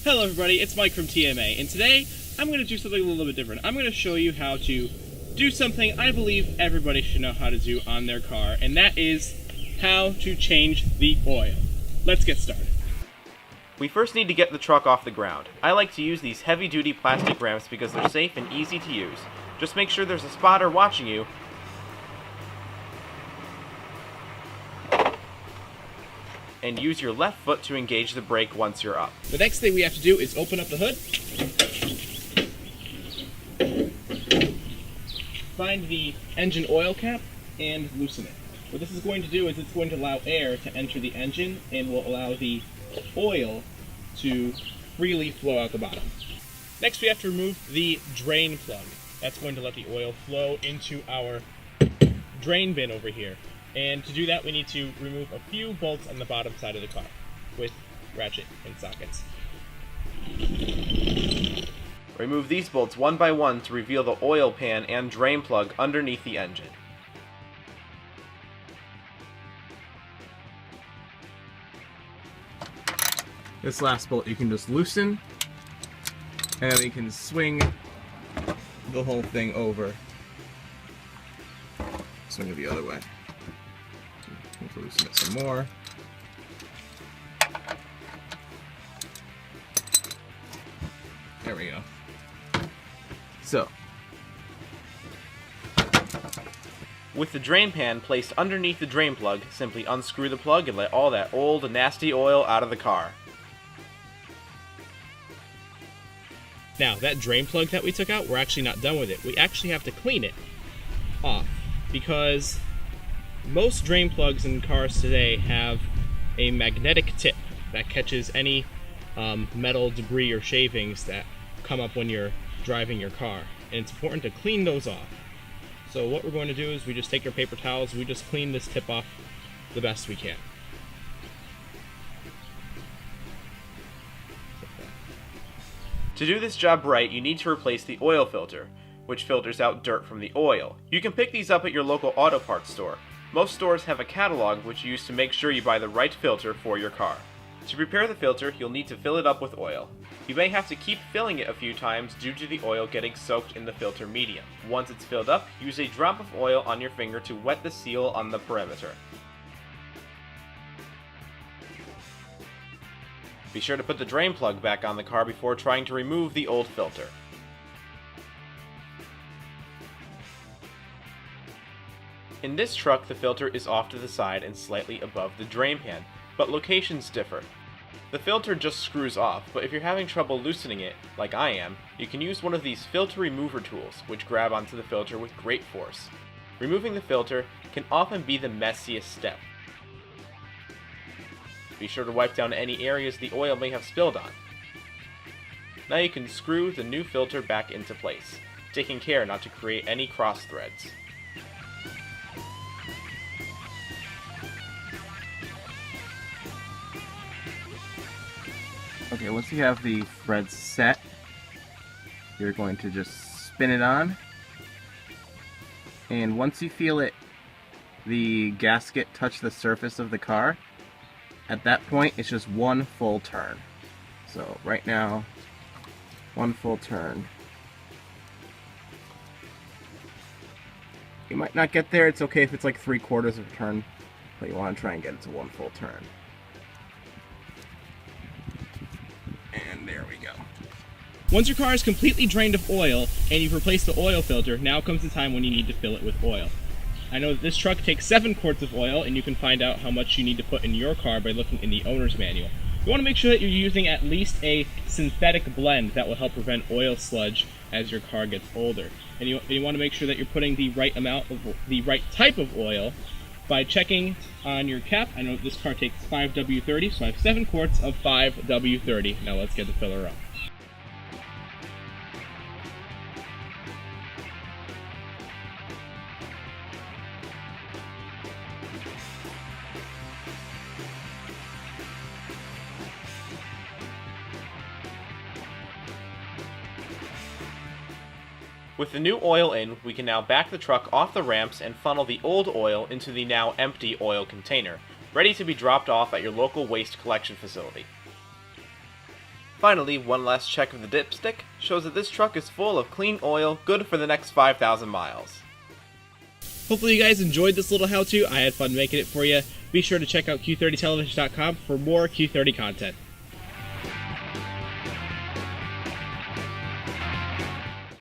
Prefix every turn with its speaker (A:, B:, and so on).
A: Hello everybody, it's Mike from TMA, and today I'm going to do something a little bit different. I'm going to show you how to do something I believe everybody should know how to do on their car, and that is how to change the oil. Let's get started.
B: We first need to get the truck off the ground. I like to use these heavy-duty plastic ramps because they're safe and easy to use. Just make sure there's a spotter watching you, and use your left foot to engage the brake once you're up.
A: The next thing we have to do is open up the hood, find the engine oil cap, and loosen it. What this is going to do is it's going to allow air to enter the engine and will allow the oil to freely flow out the bottom. Next we have to remove the drain plug. That's going to let the oil flow into our drain bin over here. And to do that, we need to remove a few bolts on the bottom side of the car with ratchet and sockets.
B: Remove these bolts one by one to reveal the oil pan and drain plug underneath the engine.
C: This last bolt you can just loosen, and then we can swing the whole thing over. Swing it the other way. Loosen it some more. There we go. So,
B: with the drain pan placed underneath the drain plug, simply unscrew the plug and let all that old, nasty oil out of the car.
A: Now, that drain plug that we took out, we're actually not done with it. We actually have to clean it off because most drain plugs in cars today have a magnetic tip that catches any metal debris or shavings that come up when you're driving your car. And it's important to clean those off. So what we're going to do is we just take our paper towels, we just clean this tip off the best we can.
B: To do this job right, you need to replace the oil filter, which filters out dirt from the oil. You can pick these up at your local auto parts store. Most stores have a catalog which you use to make sure you buy the right filter for your car. To prepare the filter, you'll need to fill it up with oil. You may have to keep filling it a few times due to the oil getting soaked in the filter medium. Once it's filled up, use a drop of oil on your finger to wet the seal on the perimeter. Be sure to put the drain plug back on the car before trying to remove the old filter. In this truck, the filter is off to the side and slightly above the drain pan, but locations differ. The filter just screws off, but if you're having trouble loosening it, like I am, you can use one of these filter remover tools, which grab onto the filter with great force. Removing the filter can often be the messiest step. Be sure to wipe down any areas the oil may have spilled on. Now you can screw the new filter back into place, taking care not to create any cross threads.
C: okay, once you have the threads set, you're going to just spin it on. And once you feel it, the gasket touch the surface of the car, at that point it's just one full turn. So right now, one full turn. You might not get there, it's okay if it's like 3/4 of a turn, but you want to try and get it to one full turn. And there we go.
A: Once your car is completely drained of oil and you've replaced the oil filter, now comes the time when you need to fill it with oil. I know that this truck takes 7 quarts of oil, and you can find out how much you need to put in your car by looking in the owner's manual. You want to make sure that you're using at least a synthetic blend that will help prevent oil sludge as your car gets older. And you want to make sure that you're putting the right amount of the right type of oil by checking on your cap. I know this car takes 5W30, so I have 7 quarts of 5W30. Now let's get the filler up.
B: With the new oil in, we can now back the truck off the ramps and funnel the old oil into the now empty oil container, ready to be dropped off at your local waste collection facility. Finally, one last check of the dipstick shows that this truck is full of clean oil, good for the next 5,000 miles.
A: Hopefully you guys enjoyed this little how-to. I had fun making it for you. Be sure to check out Q30television.com for more Q30 content.